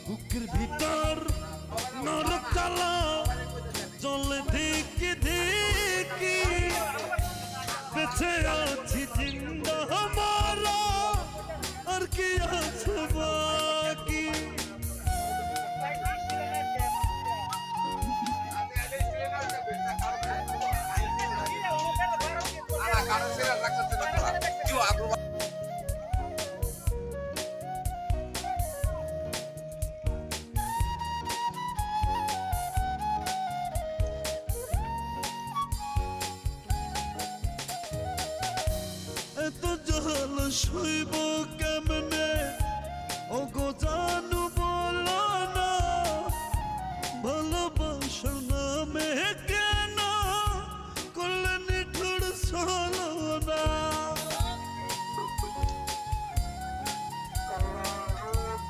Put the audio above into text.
বুকের ভিতর নরক জ্বালা চলে ধিকি ধিকি বেঁচে আছি জিন্দা হামারা আর কি আছে বাকি এত জল শুইব কেমনে ও গোজা